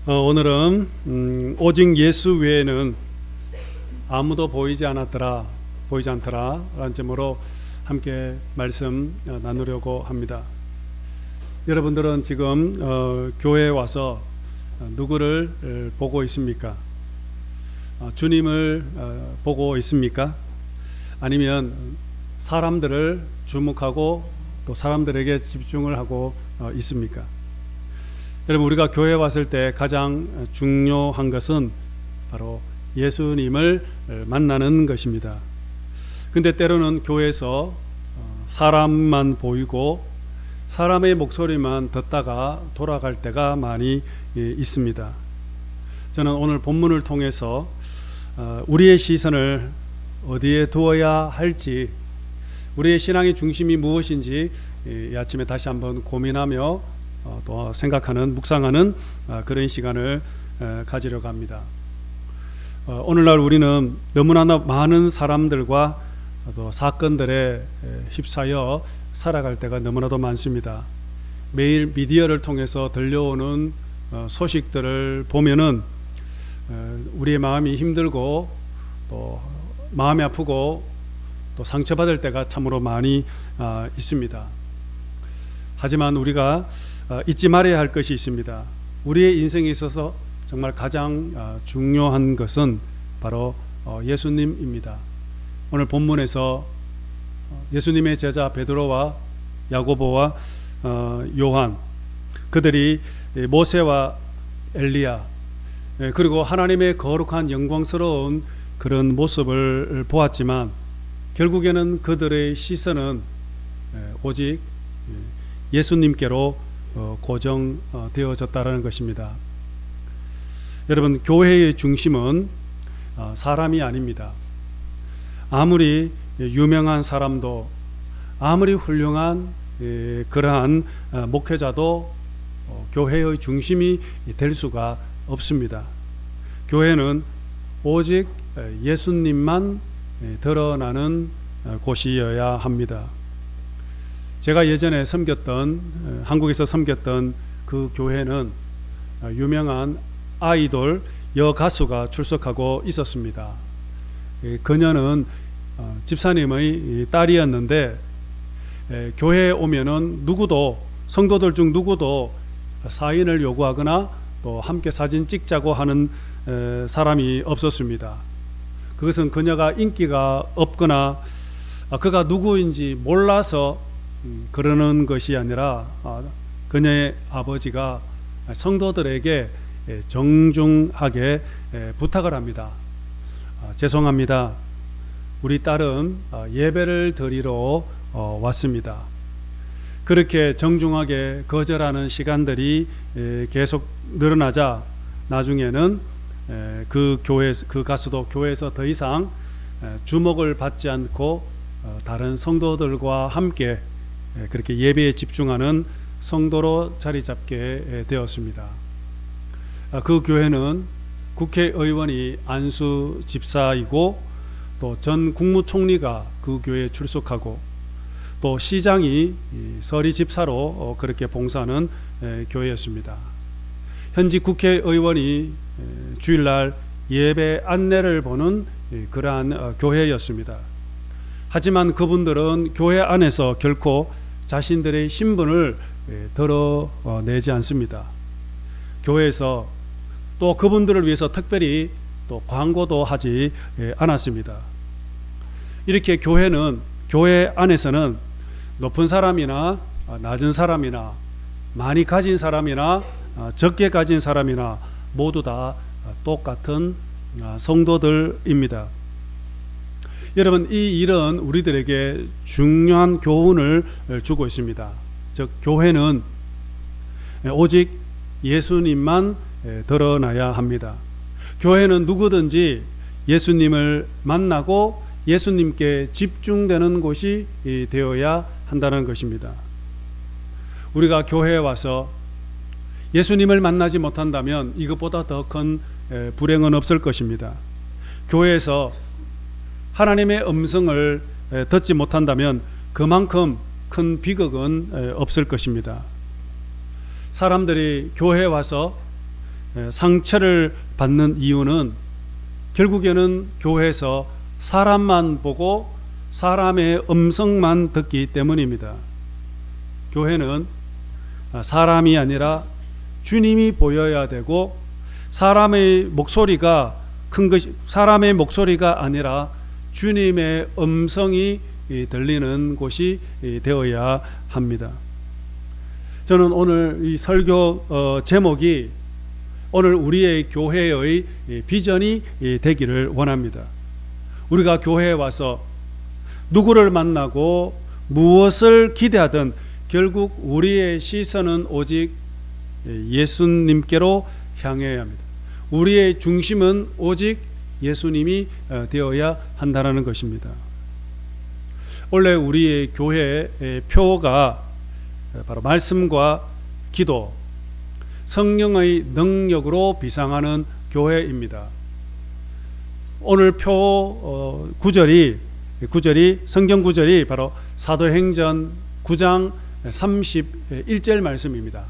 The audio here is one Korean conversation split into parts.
오늘은 오직 예수 외에는 아무도 보이지 않더라 라는 제목으로 함께 말씀 나누려고 합니다. 여러분들은 지금 교회에 와서 누구를 보고 있습니까? 주님을 보고 있습니까? 아니면 사람들을 주목하고 또 사람들에게 집중을 하고 있습니까? 여러분, 우리가 교회에 왔을 때 가장 중요한 것은 바로 예수님을 만나는 것입니다. 근데 때로는 교회에서 사람만 보이고 사람의 목소리만 듣다가 돌아갈 때가 많이 있습니다. 저는 오늘 본문을 통해서 우리의 시선을 어디에 두어야 할지, 우리의 신앙의 중심이 무엇인지 이 아침에 다시 한번 고민하며 또 생각하는, 묵상하는 그런 시간을 가지려고 합니다. 오늘날 우리는 너무나 많은 사람들과 또 사건들에 휩싸여 살아갈 때가 너무나도 많습니다. 매일 미디어를 통해서 들려오는 소식들을 보면은 우리의 마음이 힘들고 또 마음이 아프고 또 상처받을 때가 참으로 많이 있습니다. 하지만 우리가 잊지 말아야 할 것이 있습니다. 우리의 인생에 있어서 정말 가장 중요한 것은 바로 예수님입니다. 오늘 본문에서 예수님의 제자 베드로와 야고보와 요한, 그들이 모세와 엘리야 그리고 하나님의 거룩한 영광스러운 그런 모습을 보았지만 결국에는 그들의 시선은 오직 예수님께로 고정되어졌다는 것입니다. 여러분, 교회의 중심은 사람이 아닙니다. 아무리 유명한 사람도, 아무리 훌륭한 그러한 목회자도 교회의 중심이 될 수가 없습니다. 교회는 오직 예수님만 드러나는 곳이어야 합니다. 제가 예전에 한국에서 섬겼던 그 교회는 유명한 아이돌 여가수가 출석하고 있었습니다. 그녀는 집사님의 딸이었는데 교회에 오면은 성도들 중 누구도 사인을 요구하거나 또 함께 사진 찍자고 하는 사람이 없었습니다. 그것은 그녀가 인기가 없거나 그가 누구인지 몰라서 그러는 것이 아니라 그녀의 아버지가 성도들에게 정중하게 부탁을 합니다. 죄송합니다. 우리 딸은 예배를 드리러 왔습니다. 그렇게 정중하게 거절하는 시간들이 계속 늘어나자 나중에는 그 가수도 교회에서 더 이상 주목을 받지 않고 다른 성도들과 함께 그렇게 예배에 집중하는 성도로 자리 잡게 되었습니다. 그 교회는 국회의원이 안수 집사이고 또 전 국무총리가 그 교회에 출석하고 또 시장이 서리 집사로 그렇게 봉사하는 교회였습니다. 현직 국회의원이 주일날 예배 안내를 보는 그러한 교회였습니다. 하지만 그분들은 교회 안에서 결코 자신들의 신분을 드러내지 않습니다. 교회에서 또 그분들을 위해서 특별히 또 광고도 하지 않았습니다. 이렇게 교회 안에서는 높은 사람이나 낮은 사람이나 많이 가진 사람이나 적게 가진 사람이나 모두 다 똑같은 성도들입니다. 여러분, 이 일은 우리들에게 중요한 교훈을 주고 있습니다. 즉, 교회는 오직 예수님만 드러나야 합니다. 교회는 누구든지 예수님을 만나고 예수님께 집중되는 곳이 되어야 한다는 것입니다. 우리가 교회에 와서 예수님을 만나지 못한다면 이것보다 더 큰 불행은 없을 것입니다. 교회에서 하나님의 음성을 듣지 못한다면 그만큼 큰 비극은 없을 것입니다. 사람들이 교회에 와서 상처를 받는 이유는 결국에는 교회에서 사람만 보고 사람의 음성만 듣기 때문입니다. 교회는 사람이 아니라 주님이 보여야 되고, 사람의 목소리가 큰 것이, 사람의 목소리가 아니라 주님의 음성이 들리는 곳이 되어야 합니다. 저는 오늘 이 설교 제목이 오늘 우리의 교회의 비전이 되기를 원합니다. 우리가 교회에 와서 누구를 만나고 무엇을 기대하든 결국 우리의 시선은 오직 예수님께로 향해야 합니다. 우리의 중심은 오직 예수님이 되어야 한다는 것입니다. 원래 우리의 교회의 표가 바로 말씀과 기도, 성령의 능력으로 비상하는 교회입니다. 오늘 표 구절이 성경 구절이 바로 사도행전 9장 31절 말씀입니다.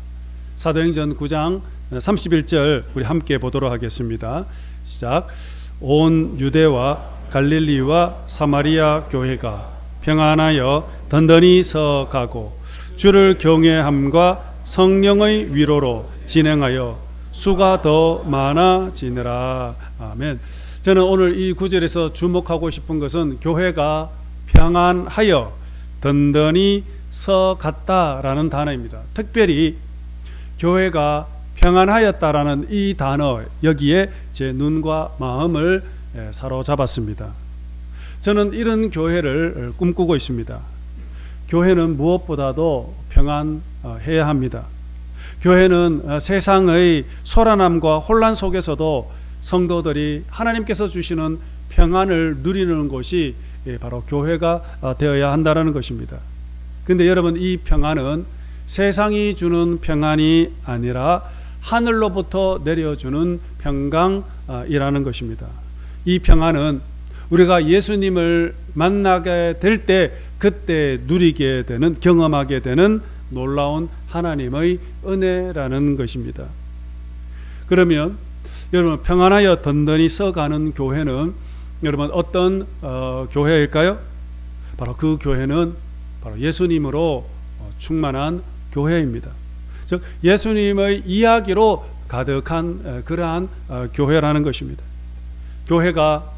사도행전 9장 31절 우리 함께 보도록 하겠습니다. 시작. 온 유대와 갈릴리와 사마리아 교회가 평안하여 든든히 서가고 주를 경외함과 성령의 위로로 진행하여 수가 더 많아지느라. 아멘. 저는 오늘 이 구절에서 주목하고 싶은 것은 교회가 평안하여 든든히 서갔다라는 단어입니다. 특별히 교회가 평안하였다라는 이 단어, 여기에 제 눈과 마음을 사로잡았습니다. 저는 이런 교회를 꿈꾸고 있습니다. 교회는 무엇보다도 평안해야 합니다. 교회는 세상의 소란함과 혼란 속에서도 성도들이 하나님께서 주시는 평안을 누리는 곳이 바로 교회가 되어야 한다는 것입니다. 그런데 여러분, 이 평안은 세상이 주는 평안이 아니라 하늘로부터 내려주는 평강이라는 것입니다. 이 평안은 우리가 예수님을 만나게 될 때 그때 누리게 되는, 경험하게 되는 놀라운 하나님의 은혜라는 것입니다. 그러면 여러분, 평안하여 든든히 서가는 교회는 여러분 어떤 교회일까요? 바로 그 교회는 바로 예수님으로 충만한 교회입니다. 즉 예수님의 이야기로 가득한 그러한 교회라는 것입니다. 교회가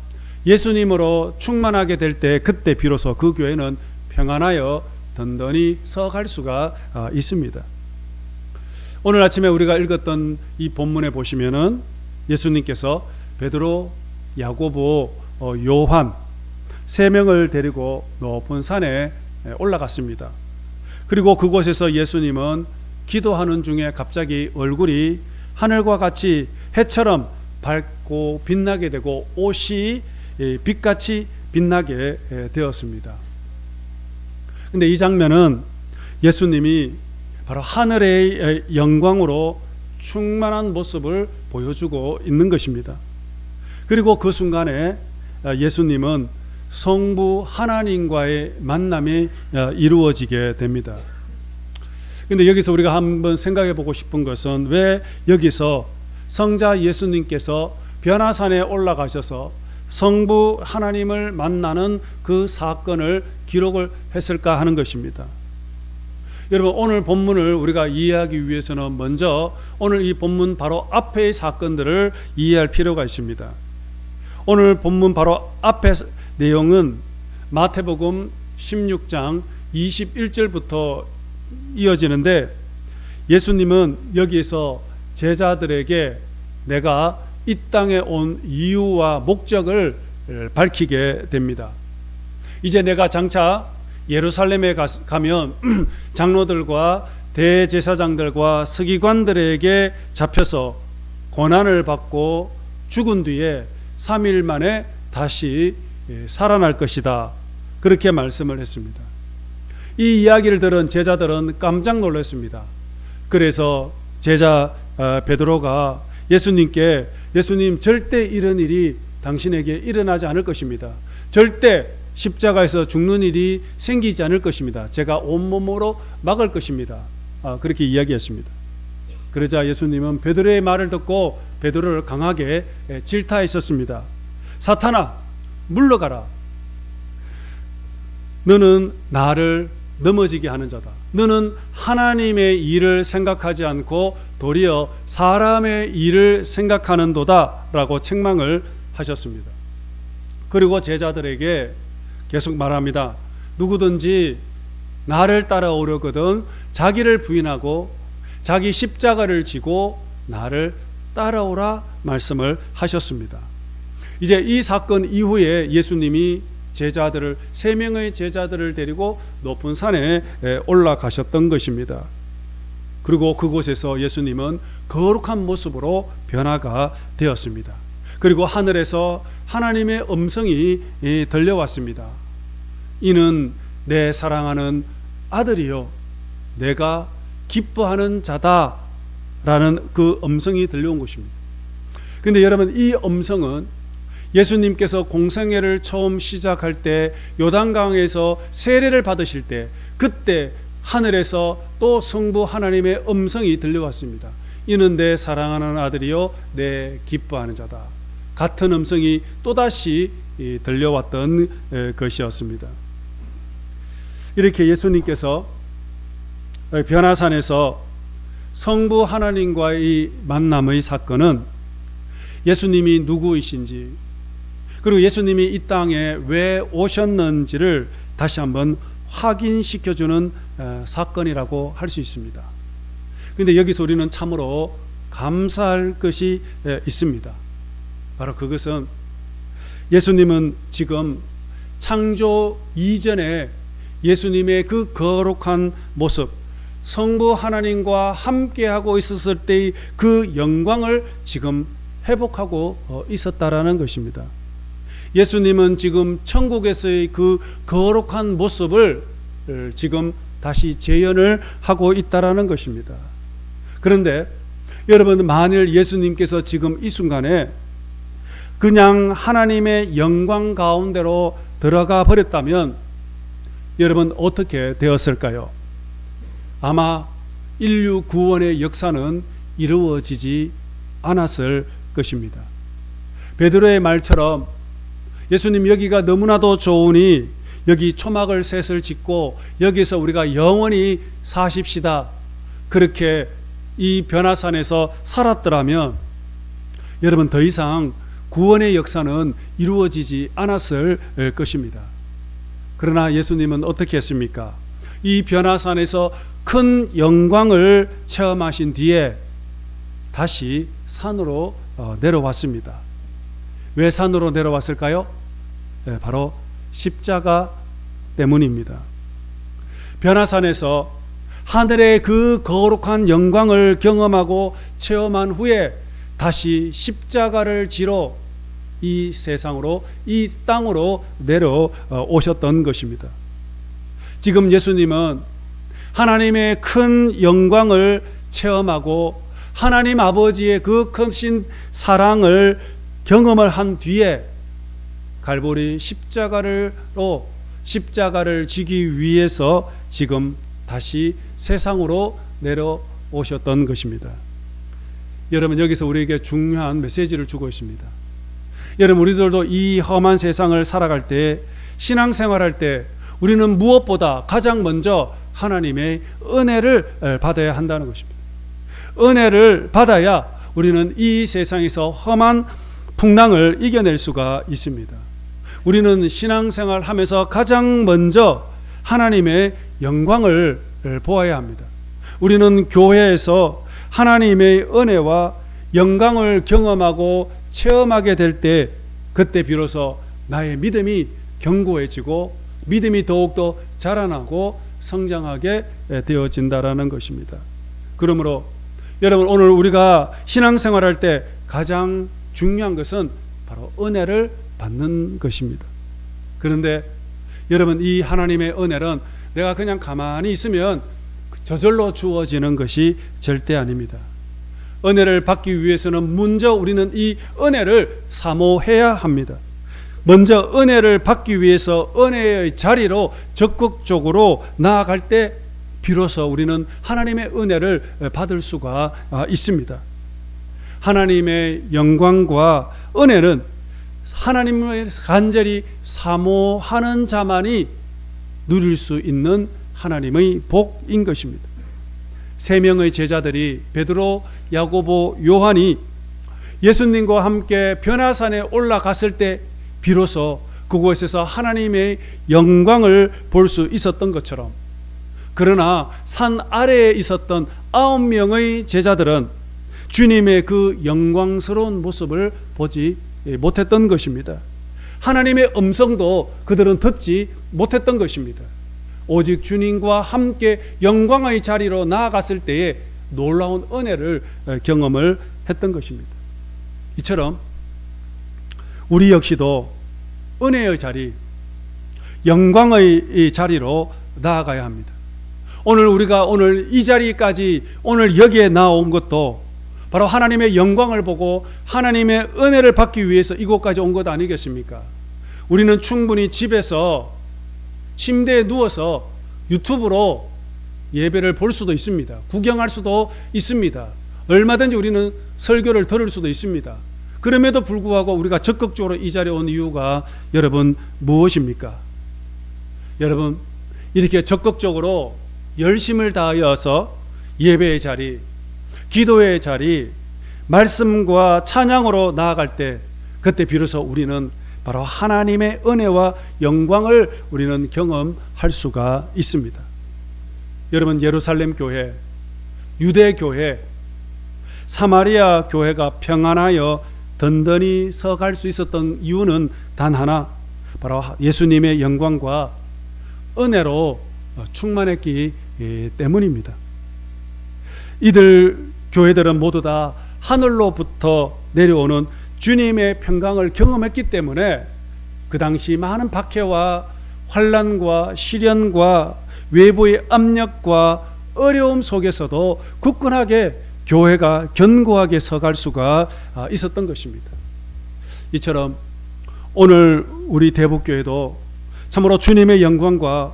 예수님으로 충만하게 될 때 그때 비로소 그 교회는 평안하여 든든히 서갈 수가 있습니다. 오늘 아침에 우리가 읽었던 이 본문에 보시면은 예수님께서 베드로, 야고보, 요한 세 명을 데리고 높은 산에 올라갔습니다. 그리고 그곳에서 예수님은 기도하는 중에 갑자기 얼굴이 하늘과 같이 해처럼 밝고 빛나게 되고 옷이 빛같이 빛나게 되었습니다. 근데 이 장면은 예수님이 바로 하늘의 영광으로 충만한 모습을 보여주고 있는 것입니다. 그리고 그 순간에 예수님은 성부 하나님과의 만남이 이루어지게 됩니다. 근데 여기서 우리가 한번 생각해 보고 싶은 것은 왜 여기서 성자 예수님께서 변화산에 올라가셔서 성부 하나님을 만나는 그 사건을 기록을 했을까 하는 것입니다. 여러분, 오늘 본문을 우리가 이해하기 위해서는 먼저 오늘 이 본문 바로 앞의 사건들을 이해할 필요가 있습니다. 오늘 본문 바로 앞의 내용은 마태복음 16장 21절부터 이어지는데, 예수님은 여기에서 제자들에게 내가 이 땅에 온 이유와 목적을 밝히게 됩니다. 이제 내가 장차 예루살렘에 가면 장로들과 대제사장들과 서기관들에게 잡혀서 고난을 받고 죽은 뒤에 3일 만에 다시 살아날 것이다, 그렇게 말씀을 했습니다. 이 이야기를 들은 제자들은 깜짝 놀랐습니다. 그래서 제자 베드로가 예수님께, 예수님, 절대 이런 일이 당신에게 일어나지 않을 것입니다. 절대 십자가에서 죽는 일이 생기지 않을 것입니다. 제가 온몸으로 막을 것입니다. 그렇게 이야기했습니다. 그러자 예수님은 베드로의 말을 듣고 베드로를 강하게 질타했었습니다. 사탄아, 물러가라. 너는 나를 넘어지게 하는 자다. 너는 하나님의 일을 생각하지 않고 도리어 사람의 일을 생각하는도다 라고 책망을 하셨습니다. 그리고 제자들에게 계속 말합니다. 누구든지 나를 따라오려거든 자기를 부인하고 자기 십자가를 지고 나를 따라오라 말씀을 하셨습니다. 이제 이 사건 이후에 예수님이 제자들을 3명의 제자들을 데리고 높은 산에 올라가셨던 것입니다. 그리고 그곳에서 예수님은 거룩한 모습으로 변화가 되었습니다. 그리고 하늘에서 하나님의 음성이 들려왔습니다. 이는 내 사랑하는 아들이요 내가 기뻐하는 자다라는 그 음성이 들려온 것입니다. 그런데 여러분, 이 음성은 예수님께서 공생애를 처음 시작할 때 요단강에서 세례를 받으실 때 그때 하늘에서 또 성부 하나님의 음성이 들려왔습니다. 이는 내 사랑하는 아들이요 내 기뻐하는 자다. 같은 음성이 또다시 들려왔던 것이었습니다. 이렇게 예수님께서 변화산에서 성부 하나님과의 만남의 사건은 예수님이 누구이신지, 그리고 예수님이 이 땅에 왜 오셨는지를 다시 한번 확인시켜주는 사건이라고 할 수 있습니다. 그런데 여기서 우리는 참으로 감사할 것이 있습니다. 바로 그것은 예수님은 지금 창조 이전에 예수님의 그 거룩한 모습, 성부 하나님과 함께하고 있었을 때의 그 영광을 지금 회복하고 있었다라는 것입니다. 예수님은 지금 천국에서의 그 거룩한 모습을 지금 다시 재현을 하고 있다라는 것입니다. 그런데 여러분, 만일 예수님께서 지금 이 순간에 그냥 하나님의 영광 가운데로 들어가 버렸다면 여러분 어떻게 되었을까요? 아마 인류 구원의 역사는 이루어지지 않았을 것입니다. 베드로의 말처럼 예수님 여기가 너무나도 좋으니 여기 초막을 셋을 짓고 여기서 우리가 영원히 사십시다, 그렇게 이 변화산에서 살았더라면 여러분 더 이상 구원의 역사는 이루어지지 않았을 것입니다. 그러나 예수님은 어떻게 했습니까? 이 변화산에서 큰 영광을 체험하신 뒤에 다시 산으로 내려왔습니다. 왜 산으로 내려왔을까요? 바로 십자가 때문입니다. 변화산에서 하늘의 그 거룩한 영광을 경험하고 체험한 후에 다시 십자가를 지러 이 세상으로, 이 땅으로 내려오셨던 것입니다. 지금 예수님은 하나님의 큰 영광을 체험하고 하나님 아버지의 그 크신 사랑을 경험을 한 뒤에 갈보리 십자가로 십자가를 지기 위해서 지금 다시 세상으로 내려오셨던 것입니다. 여러분, 여기서 우리에게 중요한 메시지를 주고 있습니다. 여러분, 우리들도 이 험한 세상을 살아갈 때, 신앙생활할 때 우리는 무엇보다 가장 먼저 하나님의 은혜를 받아야 한다는 것입니다. 은혜를 받아야 우리는 이 세상에서 험한 풍랑을 이겨낼 수가 있습니다. 우리는 신앙생활 하면서 가장 먼저 하나님의 영광을 보아야 합니다. 우리는 교회에서 하나님의 은혜와 영광을 경험하고 체험하게 될 때, 그때 비로소 나의 믿음이 견고해지고 믿음이 더욱더 자라나고 성장하게 되어진다라는 것입니다. 그러므로 여러분, 오늘 우리가 신앙생활할 때 가장 중요한 것은 바로 은혜를 받는 것입니다. 그런데 여러분, 이 하나님의 은혜는 내가 그냥 가만히 있으면 저절로 주어지는 것이 절대 아닙니다. 은혜를 받기 위해서는 먼저 우리는 이 은혜를 사모해야 합니다. 먼저 은혜를 받기 위해서 은혜의 자리로 적극적으로 나아갈 때 비로소 우리는 하나님의 은혜를 받을 수가 있습니다. 하나님의 영광과 은혜는 하나님을 간절히 사모하는 자만이 누릴 수 있는 하나님의 복인 것입니다. 세 명의 제자들이 베드로, 야고보, 요한이 예수님과 함께 변화산에 올라갔을 때 비로소 그곳에서 하나님의 영광을 볼 수 있었던 것처럼, 그러나 산 아래에 있었던 9명의 제자들은 주님의 그 영광스러운 모습을 보지 못했던 것입니다. 하나님의 음성도 그들은 듣지 못했던 것입니다. 오직 주님과 함께 영광의 자리로 나아갔을 때에 놀라운 은혜를 경험을 했던 것입니다. 이처럼 우리 역시도 은혜의 자리, 영광의 이 자리로 나아가야 합니다. 우리가 이 자리까지 오늘 여기에 나온 것도 바로 하나님의 영광을 보고 하나님의 은혜를 받기 위해서 이곳까지 온 것 아니겠습니까? 우리는 충분히 집에서 침대에 누워서 유튜브로 예배를 볼 수도 있습니다. 구경할 수도 있습니다. 얼마든지 우리는 설교를 들을 수도 있습니다. 그럼에도 불구하고 우리가 적극적으로 이 자리에 온 이유가 여러분 무엇입니까? 여러분, 이렇게 적극적으로 열심을 다하여서 예배의 자리, 기도의 자리, 말씀과 찬양으로 나아갈 때, 그때 비로소 우리는 바로 하나님의 은혜와 영광을 우리는 경험할 수가 있습니다. 여러분, 예루살렘 교회, 유대 교회, 사마리아 교회가 평안하여 든든히 서갈 수 있었던 이유는 단 하나, 바로 예수님의 영광과 은혜로 충만했기 때문입니다. 이들 교회들은 모두 다 하늘로부터 내려오는 주님의 평강을 경험했기 때문에 그 당시 많은 박해와 환난과 시련과 외부의 압력과 어려움 속에서도 굳건하게 교회가 견고하게 서갈 수가 있었던 것입니다. 이처럼 오늘 우리 대북교회도 참으로 주님의 영광과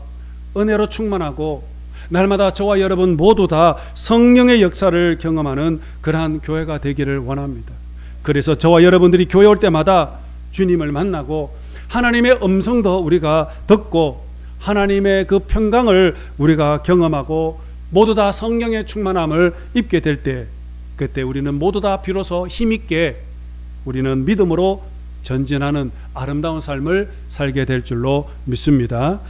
은혜로 충만하고 날마다 저와 여러분 모두 다 성령의 역사를 경험하는 그러한 교회가 되기를 원합니다. 그래서 저와 여러분들이 교회 올 때마다 주님을 만나고 하나님의 음성도 우리가 듣고 하나님의 그 평강을 우리가 경험하고 모두 다 성령의 충만함을 입게 될 때, 그때 우리는 모두 다 비로소 힘있게 우리는 믿음으로 전진하는 아름다운 삶을 살게 될 줄로 믿습니다.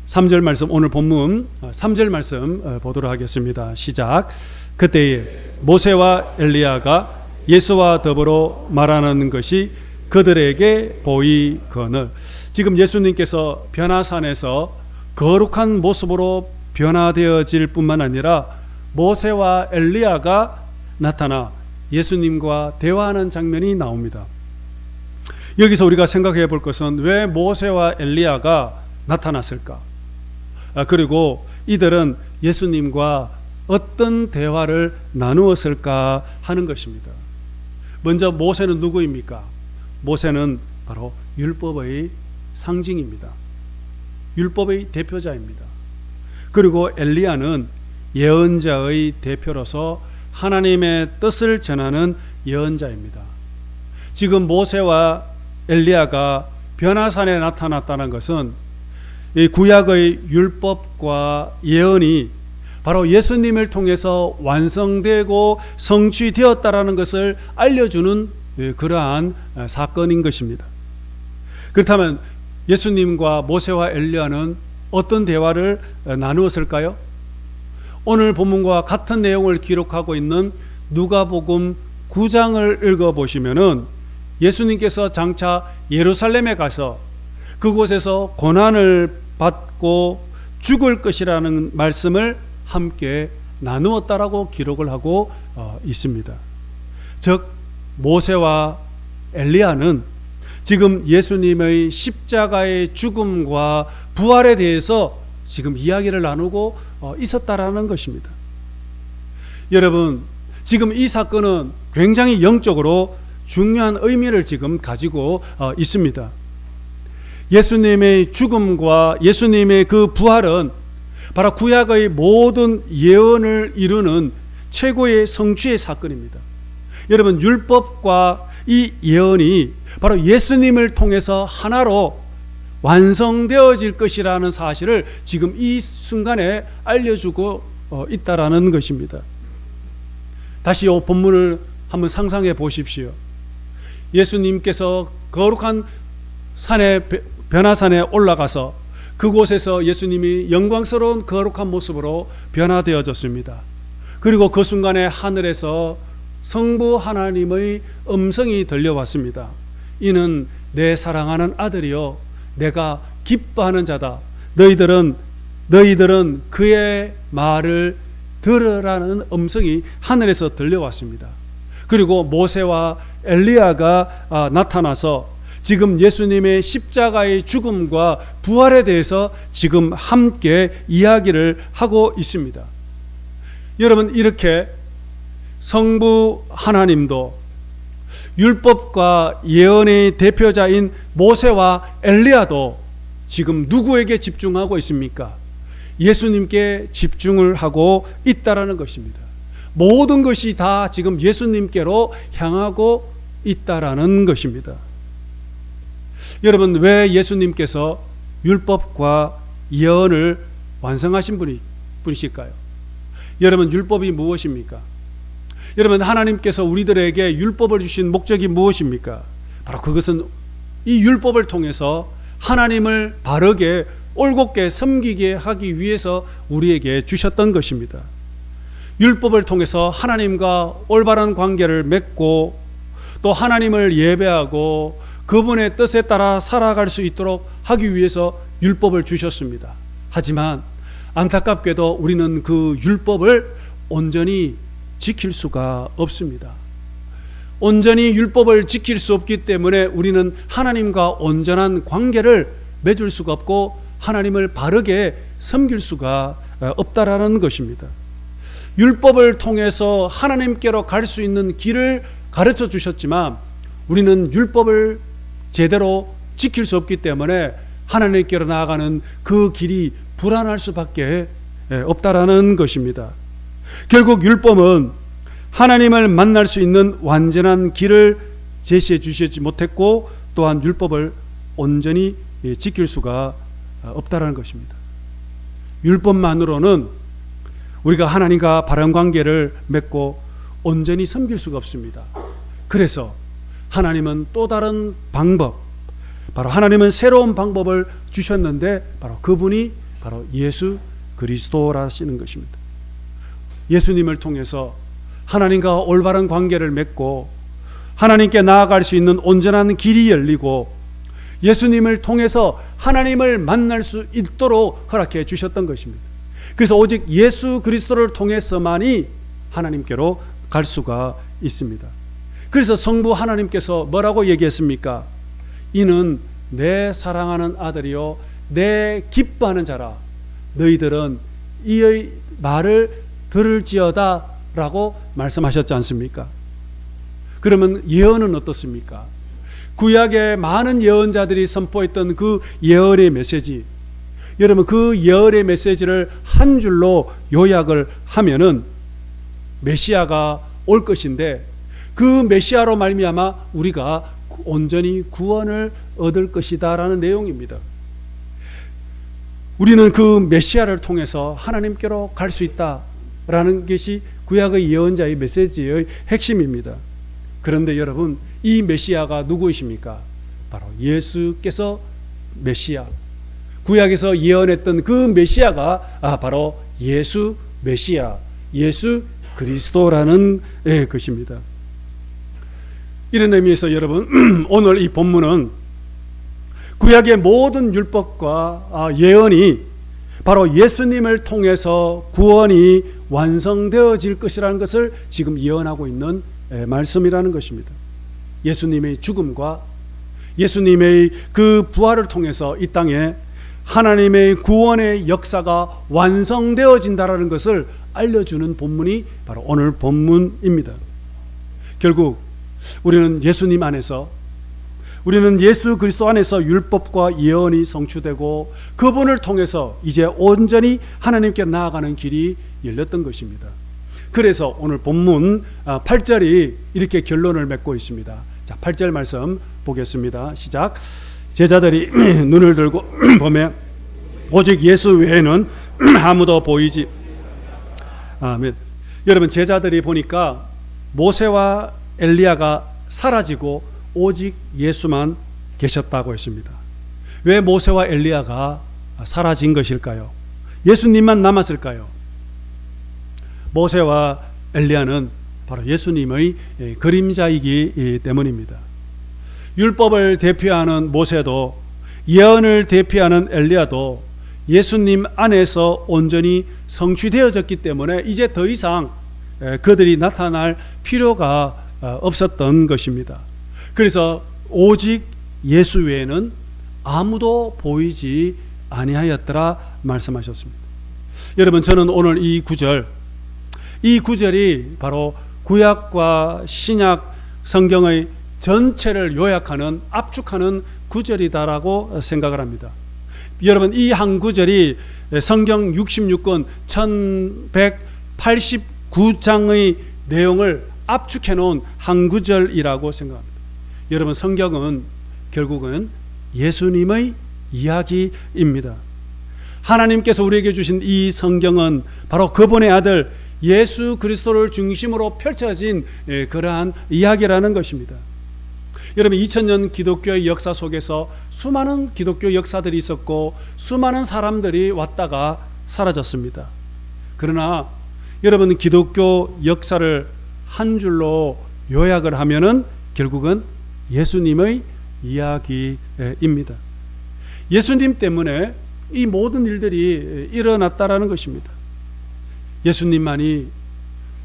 3절 말씀, 오늘 본문 3절 말씀 보도록 하겠습니다. 시작. 그때에 모세와 엘리야가 예수와 더불어 말하는 것이 그들에게 보이거늘. 지금 예수님께서 변화산에서 거룩한 모습으로 변화되어질 뿐만 아니라 모세와 엘리야가 나타나 예수님과 대화하는 장면이 나옵니다. 여기서 우리가 생각해 볼 것은 왜 모세와 엘리야가 나타났을까? 그리고 이들은 예수님과 어떤 대화를 나누었을까 하는 것입니다. 먼저 모세는 누구입니까? 모세는 바로 율법의 상징입니다. 율법의 대표자입니다. 그리고 엘리야는 예언자의 대표로서 하나님의 뜻을 전하는 예언자입니다. 지금 모세와 엘리야가 변화산에 나타났다는 것은 이 구약의 율법과 예언이 바로 예수님을 통해서 완성되고 성취되었다라는 것을 알려주는 그러한 사건인 것입니다. 그렇다면 예수님과 모세와 엘리야는 어떤 대화를 나누었을까요? 오늘 본문과 같은 내용을 기록하고 있는 누가복음 9장을 읽어보시면은 예수님께서 장차 예루살렘에 가서 그곳에서 고난을 받고 죽을 것이라는 말씀을 함께 나누었다라고 기록을 하고 있습니다. 즉 모세와 엘리야는 지금 예수님의 십자가의 죽음과 부활에 대해서 지금 이야기를 나누고 있었다라는 것입니다. 여러분, 지금 이 사건은 굉장히 영적으로 중요한 의미를 지금 가지고 있습니다. 예수님의 죽음과 예수님의 그 부활은 바로 구약의 모든 예언을 이루는 최고의 성취의 사건입니다. 여러분, 율법과 이 예언이 바로 예수님을 통해서 하나로 완성되어질 것이라는 사실을 지금 이 순간에 알려주고 있다라는 것입니다. 다시 이 본문을 한번 상상해 보십시오. 예수님께서 거룩한 산에, 변화산에 올라가서 그곳에서 예수님이 영광스러운 거룩한 모습으로 변화되어졌습니다. 그리고 그 순간에 하늘에서 성부 하나님의 음성이 들려왔습니다. 이는 내 사랑하는 아들이요 내가 기뻐하는 자다. 너희들은 그의 말을 들으라는 음성이 하늘에서 들려왔습니다. 그리고 모세와 엘리야가 나타나서 지금 예수님의 십자가의 죽음과 부활에 대해서 지금 함께 이야기를 하고 있습니다. 여러분, 이렇게 성부 하나님도 율법과 예언의 대표자인 모세와 엘리야도 지금 누구에게 집중하고 있습니까? 예수님께 집중을 하고 있다라는 것입니다. 모든 것이 다 지금 예수님께로 향하고 있다라는 것입니다. 여러분, 왜 예수님께서 율법과 예언을 완성하신 분이실까요? 여러분, 율법이 무엇입니까? 여러분, 하나님께서 우리들에게 율법을 주신 목적이 무엇입니까? 바로 그것은 이 율법을 통해서 하나님을 바르게 올곧게 섬기게 하기 위해서 우리에게 주셨던 것입니다. 율법을 통해서 하나님과 올바른 관계를 맺고 또 하나님을 예배하고 그분의 뜻에 따라 살아갈 수 있도록 하기 위해서 율법을 주셨습니다. 하지만 안타깝게도 우리는 그 율법을 온전히 지킬 수가 없습니다. 온전히 율법을 지킬 수 없기 때문에 우리는 하나님과 온전한 관계를 맺을 수가 없고 하나님을 바르게 섬길 수가 없다라는 것입니다. 율법을 통해서 하나님께로 갈 수 있는 길을 가르쳐 주셨지만 우리는 율법을 제대로 지킬 수 없기 때문에 하나님께로 나아가는 그 길이 불안할 수밖에 없다라는 것입니다. 결국 율법은 하나님을 만날 수 있는 완전한 길을 제시해 주시지 못했고 또한 율법을 온전히 지킬 수가 없다라는 것입니다. 율법만으로는 우리가 하나님과 바른 관계를 맺고 온전히 섬길 수가 없습니다. 그래서 하나님은 또 다른 방법, 바로 하나님은 새로운 방법을 주셨는데 바로 그분이 바로 예수 그리스도라시는 것입니다. 예수님을 통해서 하나님과 올바른 관계를 맺고 하나님께 나아갈 수 있는 온전한 길이 열리고 예수님을 통해서 하나님을 만날 수 있도록 허락해 주셨던 것입니다. 그래서 오직 예수 그리스도를 통해서만이 하나님께로 갈 수가 있습니다. 그래서 성부 하나님께서 뭐라고 얘기했습니까? 이는 내 사랑하는 아들이요 내 기뻐하는 자라. 너희들은 이의 말을 들을지어다 라고 말씀하셨지 않습니까? 그러면 예언은 어떻습니까? 구약의 많은 예언자들이 선포했던 그 예언의 메시지, 여러분 그 예언의 메시지를 한 줄로 요약을 하면은 메시아가 올 것인데 그 메시아로 말미암아 우리가 온전히 구원을 얻을 것이다 라는 내용입니다. 우리는 그 메시아를 통해서 하나님께로 갈 수 있다라는 것이 구약의 예언자의 메시지의 핵심입니다. 그런데 여러분, 이 메시아가 누구이십니까? 바로 예수께서 메시아, 구약에서 예언했던 그 메시아가 바로 예수 메시아, 예수 그리스도라는 것입니다. 이런 의미에서 여러분, 오늘 이 본문은 구약의 모든 율법과 예언이 바로 예수님을 통해서 구원이 완성되어질 것이라는 것을 지금 예언하고 있는 말씀이라는 것입니다. 예수님의 죽음과 예수님의 그 부활을 통해서 이 땅에 하나님의 구원의 역사가 완성되어진다라는 것을 알려주는 본문이 바로 오늘 본문입니다. 결국 우리는 예수님 안에서 우리는 예수 그리스도 안에서 율법과 예언이 성취되고 그분을 통해서 이제 온전히 하나님께 나아가는 길이 열렸던 것입니다. 그래서 오늘 본문 8절이 이렇게 결론을 맺고 있습니다. 자, 8절 말씀 보겠습니다. 시작. 제자들이 눈을 들고 보면 오직 예수 외에는 아무도 보이지. 아멘. 여러분, 제자들이 보니까 모세와 엘리야가 사라지고 오직 예수만 계셨다고 했습니다. 왜 모세와 엘리야가 사라진 것일까요? 예수님만 남았을까요? 모세와 엘리야는 바로 예수님의 그림자이기 때문입니다. 율법을 대표하는 모세도 예언을 대표하는 엘리야도 예수님 안에서 온전히 성취되어졌기 때문에 이제 더 이상 그들이 나타날 필요가 없었던 것입니다. 그래서 오직 예수 외에는 아무도 보이지 아니하였더라 말씀하셨습니다. 여러분, 저는 오늘 이 구절이 바로 구약과 신약 성경의 전체를 요약하는, 압축하는 구절이다라고 생각을 합니다. 여러분, 이 한 구절이 성경 66권 1189장의 내용을 압축해 놓은 한 구절이라고 생각합니다. 여러분, 성경은 결국은 예수님의 이야기입니다. 하나님께서 우리에게 주신 이 성경은 바로 그분의 아들 예수 그리스도를 중심으로 펼쳐진 그러한 이야기라는 것입니다. 여러분, 2000년 기독교의 역사 속에서 수많은 기독교 역사들이 있었고 수많은 사람들이 왔다가 사라졌습니다. 그러나 여러분, 기독교 역사를 한 줄로 요약을 하면은 결국은 예수님의 이야기입니다. 예수님 때문에 이 모든 일들이 일어났다라는 것입니다. 예수님만이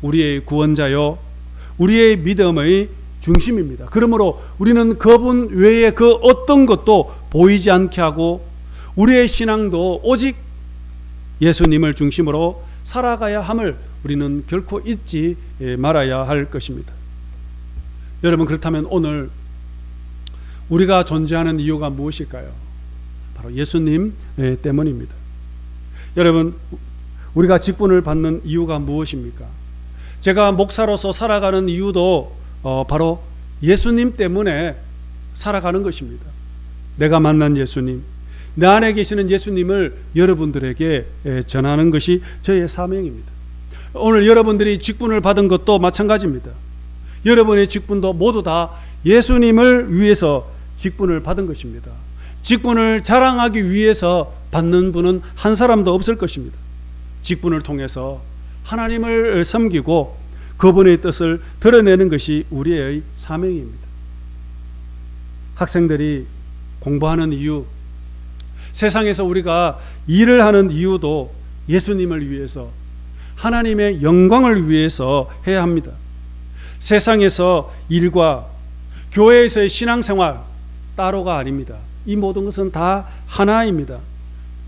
우리의 구원자요, 우리의 믿음의 중심입니다. 그러므로 우리는 그분 외에 그 어떤 것도 보이지 않게 하고 우리의 신앙도 오직 예수님을 중심으로 살아가야 함을 우리는 결코 잊지 말아야 할 것입니다. 여러분, 그렇다면 오늘 우리가 존재하는 이유가 무엇일까요? 바로 예수님 때문입니다. 여러분, 우리가 직분을 받는 이유가 무엇입니까? 제가 목사로서 살아가는 이유도 바로 예수님 때문에 살아가는 것입니다. 내가 만난 예수님, 내 안에 계시는 예수님을 여러분들에게 전하는 것이 저의 사명입니다. 오늘 여러분들이 직분을 받은 것도 마찬가지입니다. 여러분의 직분도 모두 다 예수님을 위해서 직분을 받은 것입니다. 직분을 자랑하기 위해서 받는 분은 한 사람도 없을 것입니다. 직분을 통해서 하나님을 섬기고 그분의 뜻을 드러내는 것이 우리의 사명입니다. 학생들이 공부하는 이유, 세상에서 우리가 일을 하는 이유도 예수님을 위해서, 하나님의 영광을 위해서 해야 합니다. 세상에서 일과 교회에서의 신앙생활 따로가 아닙니다. 이 모든 것은 다 하나입니다.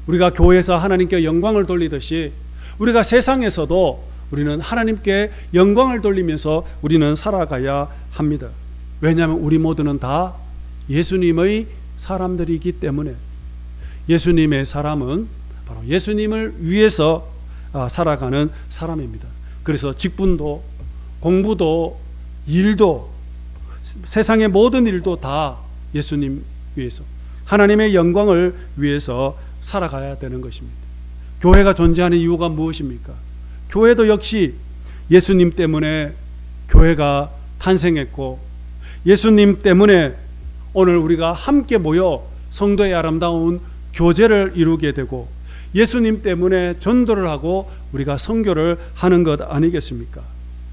우리가 교회에서 하나님께 영광을 돌리듯이 우리가 세상에서도 우리는 하나님께 영광을 돌리면서 우리는 살아가야 합니다. 왜냐하면 우리 모두는 다 예수님의 사람들이기 때문에. 예수님의 사람은 바로 예수님을 위해서 살아가는 사람입니다. 그래서 직분도, 공부도, 일도, 세상의 모든 일도 다 예수님 위해서, 하나님의 영광을 위해서 살아가야 되는 것입니다. 교회가 존재하는 이유가 무엇입니까? 교회도 역시 예수님 때문에 교회가 탄생했고, 예수님 때문에 오늘 우리가 함께 모여 성도의 아름다운 교제를 이루게 되고, 예수님 때문에 전도를 하고 우리가 선교를 하는 것 아니겠습니까?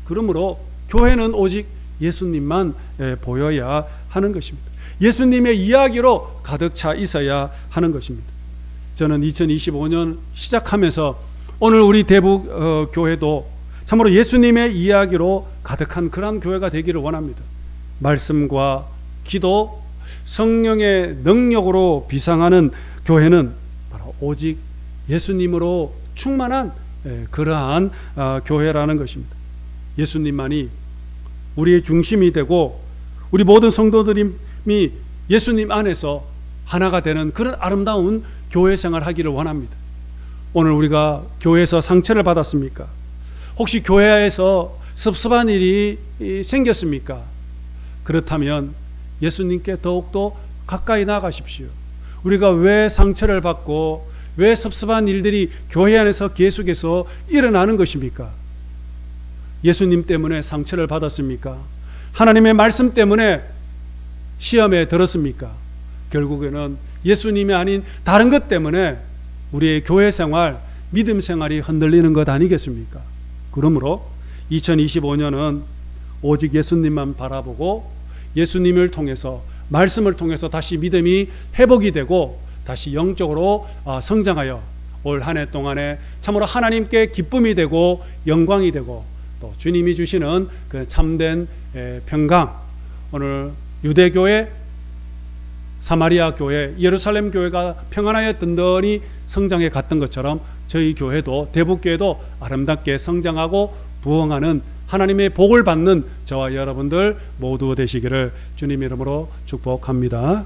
그러므로 교회는 오직 예수님만 보여야 하는 것입니다. 예수님의 이야기로 가득 차 있어야 하는 것입니다. 저는 2025년 시작하면서 오늘 우리 대북 교회도 참으로 예수님의 이야기로 가득한 그러한 교회가 되기를 원합니다. 말씀과 기도, 성령의 능력으로 비상하는 교회는 바로 오직 예수님으로 충만한 그러한 교회라는 것입니다. 예수님만이 우리의 중심이 되고 우리 모든 성도들이 예수님 안에서 하나가 되는 그런 아름다운 교회 생활 하기를 원합니다. 오늘 우리가 교회에서 상처를 받았습니까? 혹시 교회에서 섭섭한 일이 생겼습니까? 그렇다면 예수님께 더욱더 가까이 나가십시오. 우리가 왜 상처를 받고 왜 섭섭한 일들이 교회 안에서 계속해서 일어나는 것입니까? 예수님 때문에 상처를 받았습니까? 하나님의 말씀 때문에 시험에 들었습니까? 결국에는 예수님이 아닌 다른 것 때문에 우리의 교회 생활, 믿음 생활이 흔들리는 것 아니겠습니까? 그러므로 2025년은 오직 예수님만 바라보고 예수님을 통해서, 말씀을 통해서 다시 믿음이 회복이 되고 다시 영적으로 성장하여 올 한 해 동안에 참으로 하나님께 기쁨이 되고 영광이 되고 또 주님이 주시는 그 참된 평강, 오늘 유대교회, 사마리아 교회, 예루살렘 교회가 평안하여 든든히 성장해 갔던 것처럼 저희 교회도, 대북교회도 아름답게 성장하고 부흥하는 하나님의 복을 받는 저와 여러분들 모두 되시기를 주님 이름으로 축복합니다.